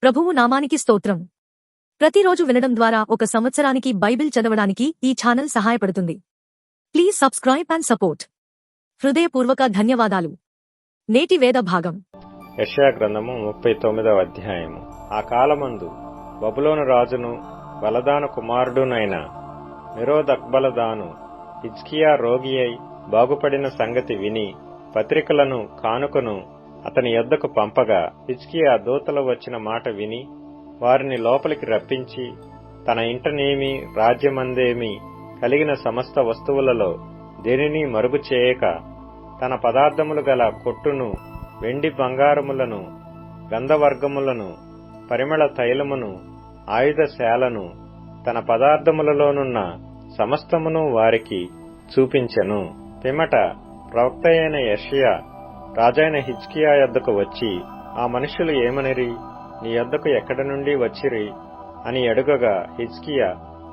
ప్రభువు నామానికి స్తోత్రం. ప్రతిరోజు వినడం ద్వారా ఒక సంవత్సరానికి బైబిల్ చదవడానికి ఈ ఛానల్ సహాయపడుతుంది. Please subscribe and support. హృదయపూర్వక ధన్యవాదాలు. నేటి వేద భాగం యెషయా గ్రంథము 39వ అధ్యాయము. ఆ కాలమందు బబులోను రాజును బలదాను కుమారుడునైన నిరోధక్బలదాను హిజ్కియా రోగి అయి బాగుపడిన సంగతి విని పత్రికలను కానుకను అతని యొద్దకు పంపగా, హిజ్కియా దూతలు వచ్చిన మాట విని వారిని లోపలికి రప్పించి తన ఇంటనేమి రాజ్యమందేమి కలిగిన సమస్త వస్తువులలో దేనిని మరుగు చేయక తన పదార్థములు గల కొట్టును, వెండి బంగారములను, గంధవర్గములను, పరిమళ తైలమును, ఆయుధశాలను, తన పదార్థములలోనున్న సమస్తమును వారికి చూపించెను. పిమ్మట ప్రవక్తయైన యెషయా రాజైన హిజ్కియా యొద్దకు వచ్చి, ఆ మనుషులు ఏమనిరి? నీ యొద్దకు ఎక్కడి నుండి వచ్చిరి అని అడుగగా, హిజ్కియా,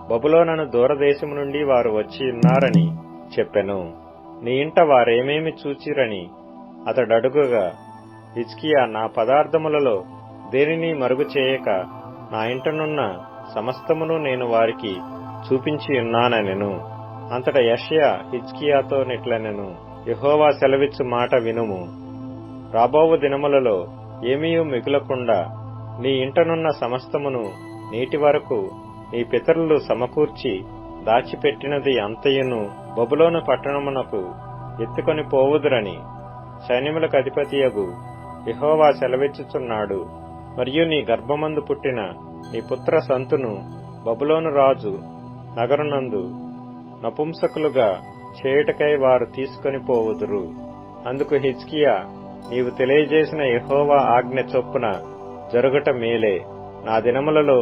బబులోనను దూరదేశము నుండి వారు వచ్చి ఉన్నారని చెప్పెను. నీ ఇంట వారేమేమి చూచిరని అతడడుగగా, హిజ్కియా, నా పదార్థములలో దేనిని మరుగు చేయక నా ఇంటనున్న సమస్తమును నేను వారికి చూపించి ఉన్నానెను. అంతట యెషయా హిజ్కియాతో నిట్లనెను, యెహోవా సెలవిచ్చు మాట వినుము. రాబోవు దినములలో ఏమీయూ మిగులకుండా నీ ఇంటనున్న సమస్తమును నేటి వరకు నీ పితరులు సమకూర్చి దాచిపెట్టినది అంతయును బబులోను పట్టణమునకు ఎత్తుకొని పోవుదురని సైన్యములకు అధిపతియగు యెహోవా సెలవిచ్చుచున్నాడు. మరియు నీ గర్భమందు పుట్టిన నీ పుత్ర సంతును బబులోను రాజు నగరునందు నపుంసకులుగా చేయుటకై వారు తీసుకొని పోవుదురు. అందుకు హిజ్కియా, నీవు తెలియజేసిన యెహోవా ఆజ్ఞ చొప్పున జరుగుట మేలే, నా దినములలో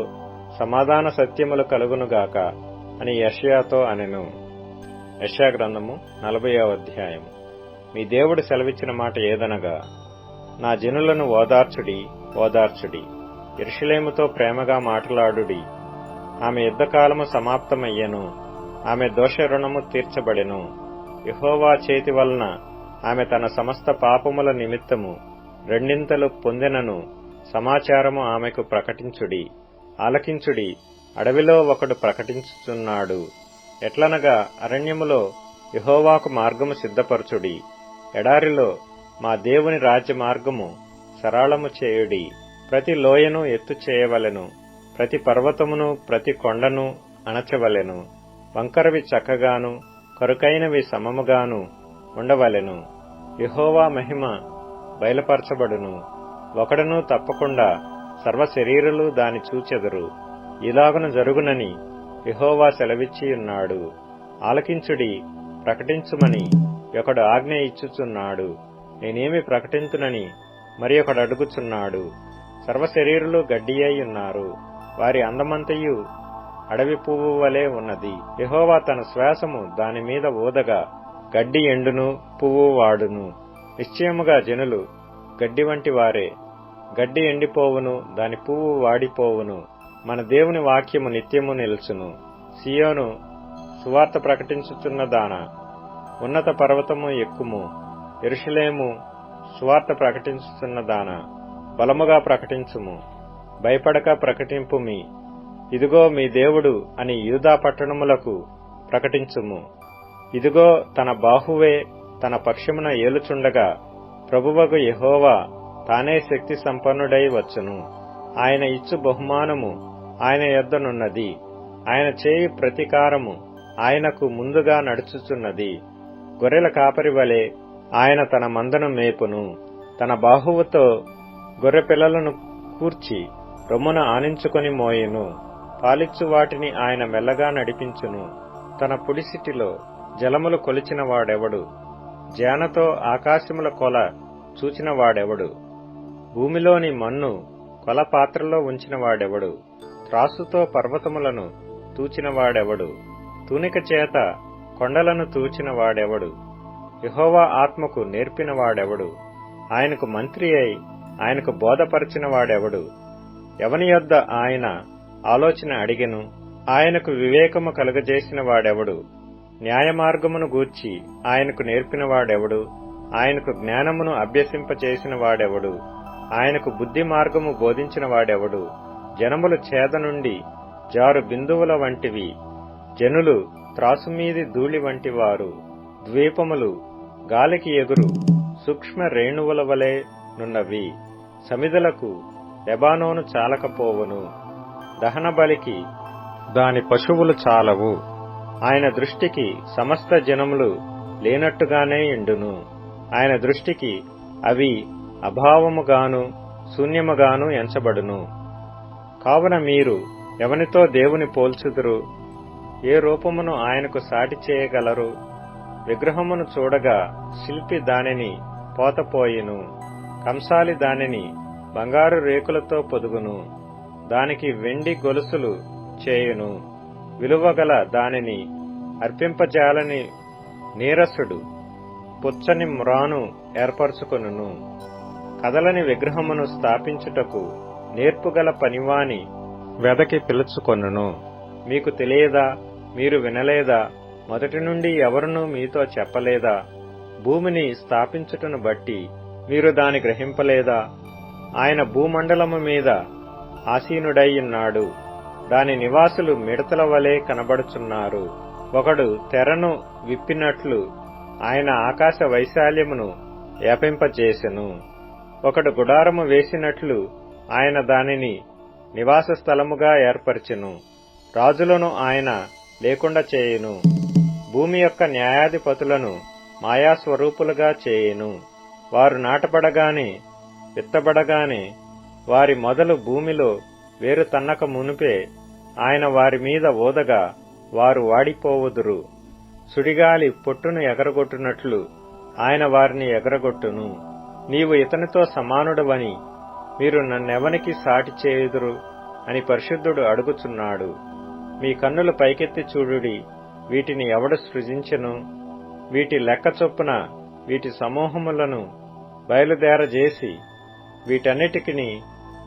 సమాధాన సత్యములు కలుగునుగాక అని యెషయాతో అనెను. యెషయా గ్రంథము 40వ అధ్యాయము. మీ దేవుడు సెలవిచ్చిన మాట ఏదనగా, నా జనులను ఓదార్చుడి, ఓదార్చుడి, యెరూషలేముతో ప్రేమగా మాట్లాడుడి. ఆమె యుద్ధకాలము సమాప్తమయ్యెను, ఆమె దోష రుణము తీర్చబడెను. యెహోవా చేతి వలన ఆమె తన సమస్త పాపముల నిమిత్తము రెండింతలు పొందెనను సమాచారము ఆమెకు ప్రకటించుడి. ఆలకించుడి, అడవిలో ఒకడు ప్రకటించుచున్నాడు. ఎట్లనగా, అరణ్యములో యెహోవాకు మార్గము సిద్ధపరచుడి, ఎడారిలో మా దేవుని రాజ్య మార్గము సరళము చేయుడి. ప్రతి లోయను ఎత్తు చేయవలెను, ప్రతి పర్వతమును ప్రతి కొండను అణచవలెను. వంకరవి చక్కగాను కరుకైనవి సమముగాను ఉండవలెను. యెహోవా మహిమ బయలుపరచబడును, ఒకడును తప్పకుండా సర్వశరీరులు దాని చూచెదరు. ఇలాగున జరుగునని యెహోవా సెలవిచ్చియున్నాడు. ఆలకించుడి, ప్రకటించుమని ఒకడు ఆజ్ఞ ఇచ్చుచున్నాడు. నేనేమి ప్రకటింతునని మరి ఒకడు అడుగుచున్నాడు. సర్వశరీరులు గడ్డి అయి ఉన్నారు, వారి అందమంతయు అడవి పువ్వు వలె ఉన్నది. యెహోవా తన శ్వాసము దానిమీద ఊదగా గడ్డి ఎండును, పువ్వు వాడును. నిశ్చయముగా జనులు గడ్డి వంటి వారే, గడ్డి ఎండిపోవును, దాని పువ్వు వాడిపోవును. మన దేవుని వాక్యము నిత్యము నిలుచును. సియోను, సువార్త ప్రకటించుచున్నదానా, ఉన్నత పర్వతము ఎక్కుము. యెరూషలేము, సువార్త ప్రకటించుచున్నదానా, బలముగా ప్రకటించుము, భయపడక ప్రకటింపుమి. ఇదిగో మీ దేవుడు అని యూదా పట్టణములకు ప్రకటించుము. ఇదిగో తన బాహువే తన పక్షమున ఏలుచుండగా ప్రభువగు యెహోవా తానే శక్తి సంపన్నుడై వచ్చును. ఆయన ఇచ్చు బహుమానము ఆయన యొద్దనున్నది, ఆయన చేయు ప్రతీకారము ఆయనకు ముందుగా నడుచుచున్నది. గొర్రెల కాపరి వలె ఆయన తన మందను మేపును. తన బాహువుతో గొర్రె పిల్లలను కూర్చి రొమ్మున ఆనించుకొని మోయును. పాలిచ్చు వాటిని ఆయన మెల్లగా నడిపించును. తన పుడిసిటిలో జలములు కొలిచిన వాడెవడు? జానతో ఆకాశముల కొల చూచిన వాడెవడు? భూమిలోని మన్ను కొల పాత్రలో ఉంచిన వాడెవడు? త్రాసుతో పర్వతములను తూచిన వాడెవడు? తూనిక చేత కొండలను తూచిన వాడెవడు? యెహోవా ఆత్మకు నేర్పిన వాడెవడు? ఆయనకు మంత్రి అయి ఆయనకు బోధపరచిన వాడెవడు? ఎవని యొద్ద ఆయన ఆలోచన అడిగెను? ఆయనకు వివేకము కలుగజేసిన వాడెవడు? న్యాయమార్గమును గూర్చి ఆయనకు నేర్పిన వాడెవడు? ఆయనకు జ్ఞానమును అభ్యసింపచేసిన వాడెవడు? ఆయనకు బుద్ధి మార్గము బోధించిన వాడెవడు? జనములు చేద నుండి జారు బిందువుల వంటివి, జనులు త్రాసుమీది ధూళి వంటివారు. ద్వీపములు గాలికి ఎగురు సూక్ష్మ రేణువుల వలె నున్నవి. సమిధలకు లెబానోను చాలకపోవును, దహన బలికి దాని పశువులు చాలవు. ఆయన దృష్టికి సమస్త జనములు లేనట్టుగానే ఎండును. ఆయన దృష్టికి అవి అభావముగాను శూన్యముగాను ఎంచబడును. కావున మీరు ఎవనితో దేవుని పోల్చుదురు? ఏ రూపమును ఆయనకు సాటి చేయగలరు? విగ్రహమును చూడగా శిల్పి దానిని పోతపోయిను, కంసాలి దానిని బంగారు రేకులతో పొదుగును, దానికి వెండి గొలుసులు చేయును. విలువగల దానిని అర్పింపజాలని నీరసుడు పుచ్చని మ్రాను ఏర్పరచుకొనును. కదలని విగ్రహమును స్థాపించుటకు నేర్పుగల పనివాని వెదకి పిలుచుకొనును. మీకు తెలియదా? మీరు వినలేదా? మొదటి నుండి ఎవరునూ మీతో చెప్పలేదా? భూమిని స్థాపించుటను బట్టి మీరు దాని గ్రహింపలేదా? ఆయన భూమండలము మీద ఆసీనుడైయున్నాడు, దాని నివాసులు మిడతల వలె కనబడుచున్నారు. ఒకడు తెరను విప్పినట్లు ఆయన ఆకాశ వైశాల్యమును వ్యాపింపచేసెను. ఒకడు గుడారము వేసినట్లు ఆయన దానిని నివాస స్థలముగా ఏర్పరచెను. రాజులను ఆయన లేకుండా చేయును, భూమి యొక్క న్యాయాధిపతులను మాయాస్వరూపులుగా చేయును. వారు నాటబడగానే విత్తబడగానే వారి మొదలు భూమిలో వేరు తన్నక మునుపే ఆయన వారి మీద ఊదగా వారు వాడిపోవుదురు. సుడిగాలి పొట్టును ఎగరగొట్టునట్లు ఆయన వారిని ఎగరగొట్టును. నీవు ఇతనితో సమానుడవని మీరు నన్నెవనికి సాటి చేయుదురు అని పరిశుద్ధుడు అడుగుచున్నాడు. మీ కన్నులు పైకెత్తి చూడుడి, వీటిని ఎవడు సృజించెను? వీటి లెక్క చొప్పున వీటి సమూహములను బయలుదేరజేసి వీటన్నిటికిని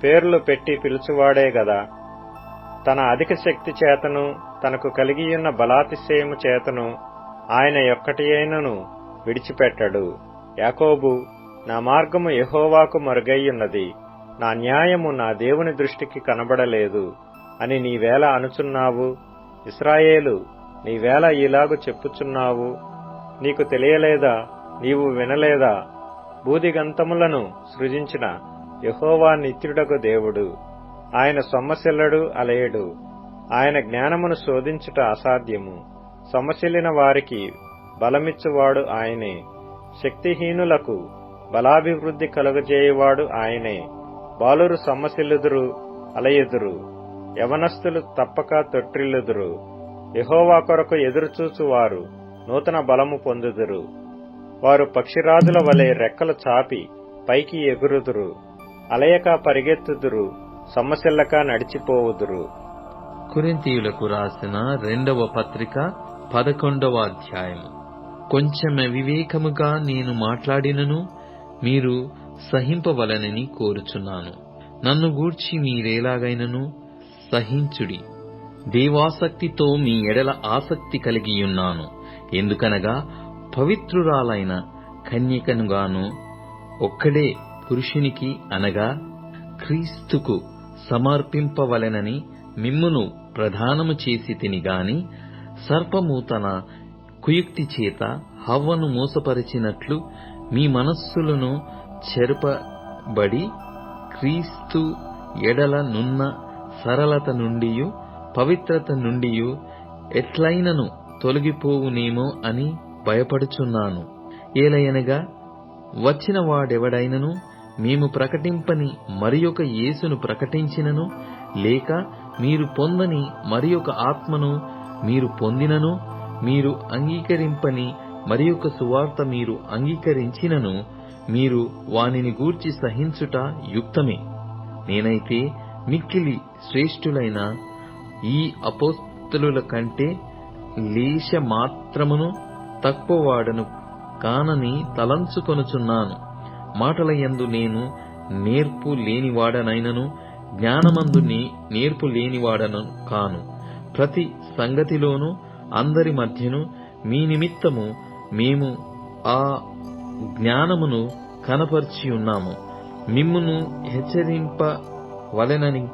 పేర్లు పెట్టి పిలుచువాడే గదా. తన అధిక శక్తి చేతను తనకు కలిగియున్న బలాతిశయము చేతను ఆయన యొక్కటియైనను విడిచిపెట్టడు. యాకోబు, నా మార్గము యెహోవాకు మరుగైయున్నది, నా న్యాయము నా దేవుని దృష్టికి కనబడలేదు అని నీవేళ అనుచున్నావు? ఇశ్రాయేలు, నీవేళ ఇలాగు చెప్పుచున్నావు? నీకు తెలియలేదా? నీవు వినలేదా? భూదిగంతములను సృజించిన యెహోవా నిత్యుడగు దేవుడు. ఆయన సొమ్మసిల్లడు, అలయడు. ఆయన జ్ఞానమును శోధించుట అసాధ్యము. సొమ్మసిల్లిన వారికి బలమిచ్చువాడు ఆయనే. శక్తిహీనులకు బలాభివృద్ధి కలుగజేయువాడు ఆయనే. బాలురు సొమ్మసిల్లుదురు, అలయుదురు. యవనస్తులు తప్పక తొట్టిల్లుదురు. యెహోవా కొరకు ఎదురుచూచువారు నూతన బలము పొందుదురు. వారు పక్షిరాజుల వలె రెక్కలు చాపి పైకి ఎగురుదురు. అలయక పరిగెత్తుదురు, సొమ్మసిల్లక నడిచిపోవుదురు. కొరింథీయులకు రాసిన 2వ పత్రిక 11వ అధ్యాయము. కొంచెం వివేకముగా నేను మాట్లాడినను మీరు సహింపవలనని కోరుచున్నాను. నన్ను గూర్చి మీరేలాగైనను సహించుడి. దేవాసక్తితో మీ ఎడల ఆసక్తి కలిగియున్నాను. ఎందుకనగా పవిత్రురాలైన కన్యకనుగాను ఒక్కడే పురుషునికి అనగా క్రీస్తుకు సమర్పింపవలెనని మిమ్మును ప్రధానము చేసి తినిగాని, సర్పము తన కుయుక్తి చేత హవ్వను మోసపరిచినట్లు మీ మనస్సులను చెరపబడి క్రీస్తు ఎడల నున్న సరళత నుండియు పవిత్రత నుండియు ఎట్లైనను తొలగిపోవునేమో అని భయపడుచున్నాను. ఏలయనగా వచ్చిన వాడెవడైనను మేము ప్రకటింపని మరియొక యేసును ప్రకటించినను, లేక మీరు పొందని మరియొక ఆత్మను మీరు పొందినను, మీరు అంగీకరింపని మరియొక సువార్త మీరు అంగీకరించినను, మీరు వానిని గూర్చి సహించుట యుక్తమే. నేనైతే మిక్కిలి శ్రేష్ఠులైన ఈ అపోస్తలుల కంటే లేశ మాత్రమును తక్కువవాడను కానని తలంచుకొనుచున్నాను. మాటలయందు నేను నేర్పు లేనివాడనైనను, జ్ఞానమందు నేర్పు లేనివాడను కాను. ప్రతి సంగతిలోనూ అందరి మధ్యను మీ నిమిత్తము మేము ఆ జ్ఞానమును కనపర్చియున్నాము. మిమ్మును హెచ్చరింపవలెనని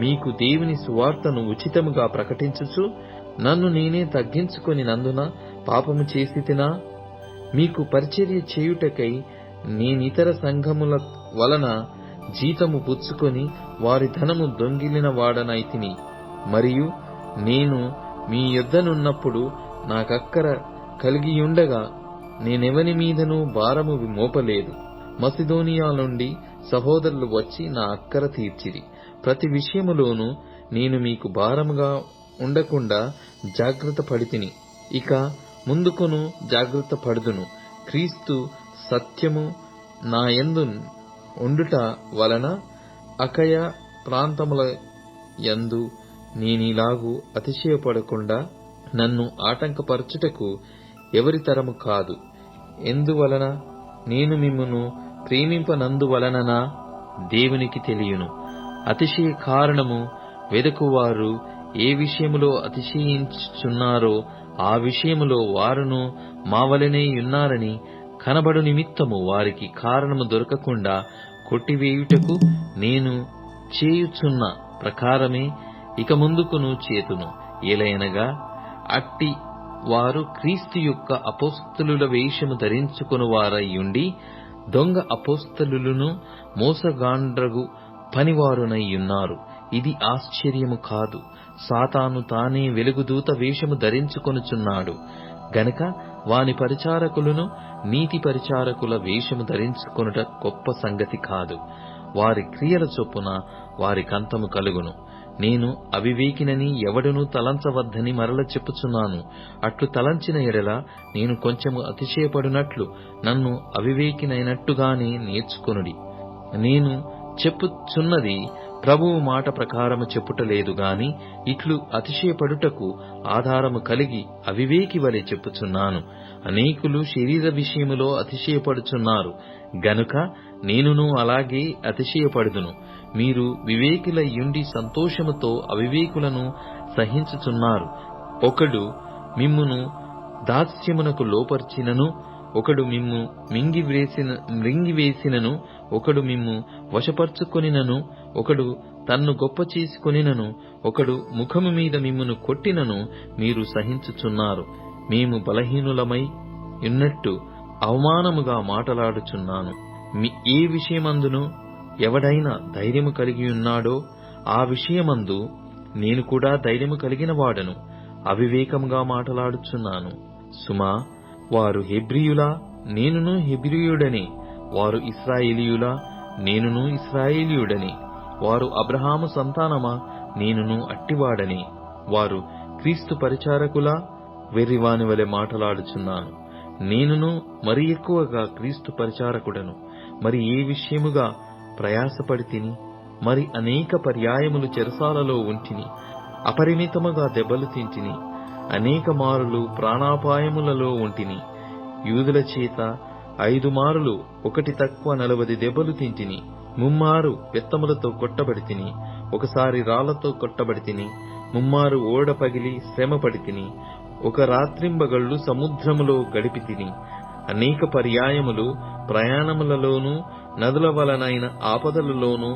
మీకు దేవుని సువార్తను ఉచితముగా ప్రకటించుచు నన్ను నేనే తగ్గించుకొని నందున పాపము చేసితినా? మీకు పరిచర్య చేయుటకై నేనితర సంఘముల వలన జీతము పుచ్చుకొని వారి ధనము దొంగిలిన వాడనైతిని. మరియు నేను మీ యొద్దనున్నప్పుడు నాకక్కర కలిగియుండగా నేనెవని మీదనూ భారము మోపలేదు. మసిదోనియా నుండి సహోదరులు వచ్చి నా అక్కర తీర్చిరి. ప్రతి విషయములోనూ నేను మీకు భారముగా ఉండకుండా జాగ్రత్త పడితిని. ఇక ముందుకును జాగ్రత్త పడుదును. క్రీస్తు సత్యము నా యందు ఉండుట వలన అకయ ప్రాంతముల యందు నేనిలాగు అతిశయపడకుండా నన్ను ఆటంకపరచుటకు ఎవరి తరము కాదు. ఎందువలన నేను మిమ్మును ప్రేమింపనందువలననా దేవునికి తెలియను. అతిశయ కారణము వెదకువారు ఏ విషయములో అతిశయించుచున్నారో ఆ విషయములో వారును మావలనే యున్నారని కనబడు నిమిత్తము వారికి కారణము దొరకకుండా కొట్టివేయుటకు నేను చేయుచున్న ప్రకారమే ఇక ముందుకును చేతును. ఏలయనగా అట్టి వారు క్రీస్తు యొక్క అపోస్తలుల వేషము ధరించుకుని వారయ్యుండి దొంగ అపోస్తలులను మోసగాండ్రగు పనివారునయ్యున్నారు. ఇది ఆశ్చర్యము కాదు. సాతాను తానే వెలుగుదూత వేషము ధరించుకొనుచున్నాడు గనక వాని పరిచారకులను నీతి పరిచారకుల వేషము ధరించుకొనుట గొప్ప సంగతి కాదు. వారి క్రియల చొప్పున వారికంతము కలుగును. నేను అవివేకినని ఎవడునూ తలంచవద్దని మరల చెప్పుచున్నాను. అట్లు తలంచిన ఎడల నేను కొంచెము అతిశయపడునట్లు నన్ను అవివేకినైనట్టుగానే నేర్చుకొనుడి. నేను చెప్పుచున్నది ప్రభువు మాట ప్రకారము చెప్పుటలేదు గాని ఇట్లు అతిశయపడుటకు ఆధారము కలిగి అవివేకి వలె చెప్పుచున్నాను. అనేకులు శరీర విషయములో అతిశయపడుచున్నారు గనుక నేనును అలాగే అతిశయపడుదును. మీరు వివేకులయ్యుండి సంతోషముతో అవివేకులను సహించుచున్నారు. ఒకడు మిమ్మును దాస్యమునకు లోపర్చినను, ఒకడు మిమ్ము మృంగివేసినను, ఒకడు మిమ్ము వశపర్చుకొనినను, ఒకడు తన్ను గొప్ప చేసుకొనినను, ఒకడు ముఖము మీద మిమ్మును కొట్టినను మీరు సహించుచున్నారు. మేము బలహీనులమై ఉన్నట్టు అవమానముగా మాటలాడుచున్నాను. ఏ విషయమందును ఎవడైనా ధైర్యము కలిగి ఉన్నాడో ఆ విషయమందు నేను కూడా ధైర్యము కలిగిన వాడను. అవివేకముగా మాటలాడుచున్నాను. సుమా, వారు హెబ్రీయులా? నేనును హెబ్రీయుడనే. వారు ఇశ్రాయేలీయులా? నేనును ఇశ్రాయేలీయుడనే. వారు అబ్రహాము సంతానమా? నేనును అట్టివాడనే. వారు క్రీస్తు పరిచారకులా? వెర్రివాని వలె మాటలాడుచున్నాను. నేనును మరి ఎక్కువగా క్రీస్తు పరిచారకుడను. మరి ఏ విషయముగా ప్రయాసపడి తిని, మరి అనేక పర్యాయములు చెరసాలలో ఉంటిని, అపరిమితముగా దెబ్బలు తింటిని, అనేక మారులు ప్రాణాపాయములలో ఉంటిని. యూదుల చేత 5 మారులు ఒకటి తక్కువ 40 దెబ్బలు తింటిని. 3 మారు బెత్తములతో కొట్టబడి తిని, ఒకసారి రాళ్లతో కొట్టబడి తిని, 3 మారు ఓడ పగిలి శ్రమపడి తిని, ఒక రాత్రింబగళ్ళు సముద్రములో గడిపి తిని, అనేక పర్యాయములు ప్రయాణములలోనూ, నదుల వలనైన ఆపదలలోనూ,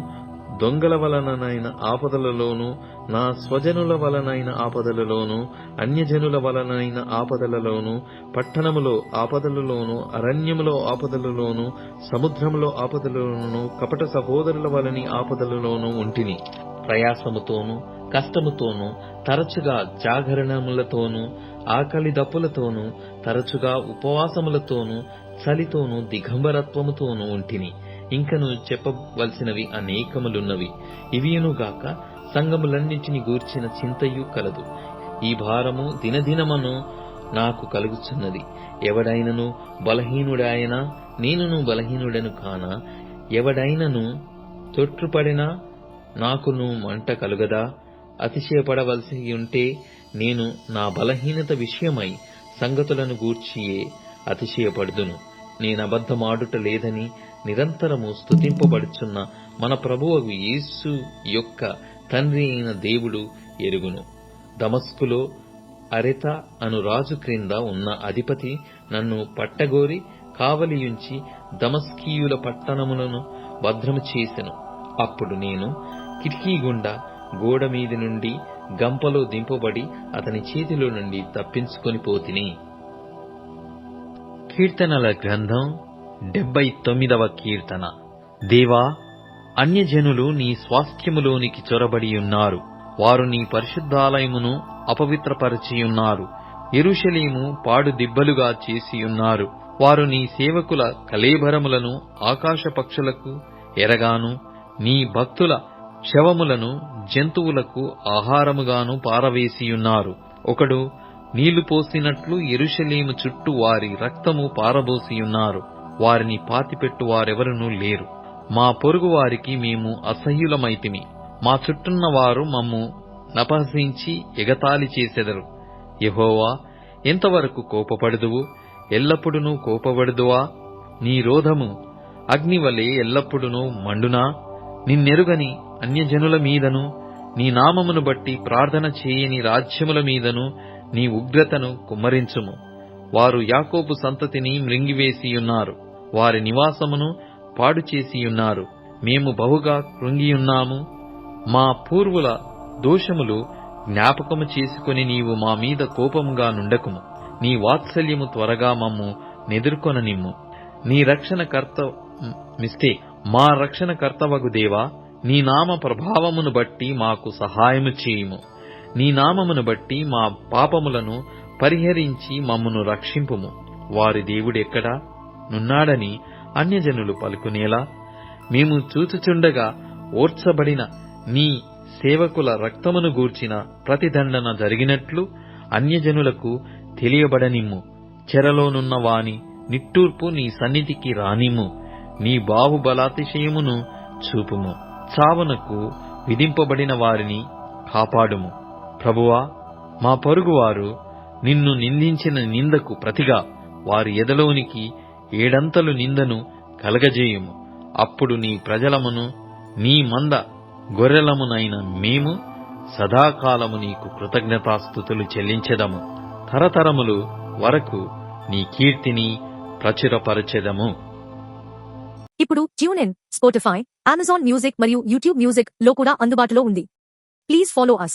దొంగల వలనైన ఆపదలలోనూ, నా స్వజనుల వలనైన ఆపదలలోనూ, అన్యజనుల వలనైన ఆపదలలోనూ, పట్టణములో ఆపదలలోనూ, అరణ్యములో ఆపదలలోనూ, సముద్రములో ఆపదలలోనూ, కపట సహోదరుల వలని ఆపదలలోనూ ఉంటిని. ప్రయాసముతోనూ కష్టముతోనూ, తరచుగా జాగరణములతోనూ, ఆకలి దప్పులతోనూ, తరచుగా ఉపవాసములతోనూ, చలితోనూ, దిగంబరత్వముతోనూ ఉంటిని. ఇంకను చెప్పవలసినవి అనేకములున్నవి. ఇవియునుగాక సంఘములన్నిటిని గూర్చిన చింతయు కలదు. ఈ భారము దినదినమును నాకు కలుగుచున్నది. ఎవడైనను బలహీనుడాయనా? నేనును బలహీనుడను కానా? ఎవడైనను తొట్రుపడినా నాకును మంట కలుగదా? అతిశయపడవలసి ఉంటే నేను నా బలహీనత విషయమై సంగతులను గూర్చియే అతిశయపడుదును. నేనబద్ధమాడుట లేదని నిరంతరము స్తుతింపబడుచున్న మన ప్రభువగు యేసు యొక్క తండ్రి అయిన దేవుడు ఎరుగును. దమస్కులో అరెత అను రాజు క్రింద ఉన్న అధిపతి నన్ను పట్టగోరి కావలియుంచి దమస్కీయుల పట్టణములను భద్రము చేసెను. అప్పుడు నేను కిటికీ గుండా గోడ మీది నుండి గంపలో దింపబడి అతని చేతిలో నుండి తప్పించుకొని పోతిని. కీర్తనల గ్రంథం 79వ కీర్తన. దేవా, అన్యజనులు నీ స్వాస్థ్యములోనికి చొరబడి ఉన్నారు. వారు నీ పరిశుద్ధాలయమును అపవిత్రపరచియున్నారు. యెరూషలేము పాడు దిబ్బలుగా చేసియున్నారు. వారు నీ సేవకుల కళేబరములను ఆకాశ పక్షులకు ఎరగాను, నీ భక్తుల శవములను జంతువులకు ఆహారముగాను పారవేసియున్నారు. ఒకడు నీళ్లు పోసినట్లు యెరూషలేము చుట్టూ వారి రక్తము పారబోసియున్నారు. వారిని పాతిపెట్టు వారెవరునూ లేరు. మా పొరుగు వారికి మేము అసహ్యులమైతిమి. మా చుట్టున్న వారు మమ్ము నపహసించి ఎగతాళి చేసెదరు. యెహోవా, ఎంతవరకు కోపపడుదువు? ఎల్లప్పుడూ కోపపడుదువా? నీ రోధము అగ్నివలే ఎల్లప్పుడూ మండునా? నిన్నెరుగని అన్యజనుల మీదను, నీ నామమును బట్టి ప్రార్థన చేయని రాజ్యముల మీదను నీ ఉగ్రతను కుమ్మరించుము. వారు యాకోబు సంతతిని మృంగివేసియున్నారు. వారి నివాసమును పాడు చేసియున్నారు. మేము బహుగా కృంగియున్నాము. మా పూర్వుల దోషములు జ్ఞాపకము చేసుకుని నీవు మా మీద కోపముగా నుండకుము. నీ వాత్సల్యము త్వరగా మమ్ము నెదుర్కొననిమ్ము. మా రక్షణకర్తవగు దేవా, నీ నామ ప్రభావమును బట్టి మాకు సహాయము చేయుము. నీ నామమును బట్టి మా పాపములను పరిహరించి మమ్మును రక్షింపుము. వారి దేవుడెక్కడా నున్నాడని అన్యజనులు పలుకునేలా, మేము చూచుచుండగా ఓర్చబడిన నీ సేవకుల రక్తమును గూర్చిన ప్రతిదండన జరిగినట్లు అన్యజనులకు తెలియబడనిమ్ము. చెరలోనున్న వాని నిట్టూర్పు నీ సన్నిధికి రానిమ్ము. నీ బాహుబలాతిశయమును చూపుము. చావునకు విధింపబడిన వారిని కాపాడుము. ప్రభువా, మా పొరుగువారు నిన్ను నిందించిన నిందకు ప్రతిగా వారి ఎదలోనికి ఏడంతలు నిందను కలగజేయుము. అప్పుడు నీ ప్రజలమును నీ మంద గొర్రెలమునైన మేము సదాకాలము నీకు కృతజ్ఞతాస్తుతులు చెల్లించెదము. తరతరములు వరకు నీ కీర్తిని ప్రచురపరచెదము. ఇప్పుడు ట్యూన్ఇన్, స్పాటిఫై, అమెజాన్ మ్యూజిక్ మరియు యూట్యూబ్ మ్యూజిక్ లో కూడా అందుబాటులో ఉంది. Please follow us.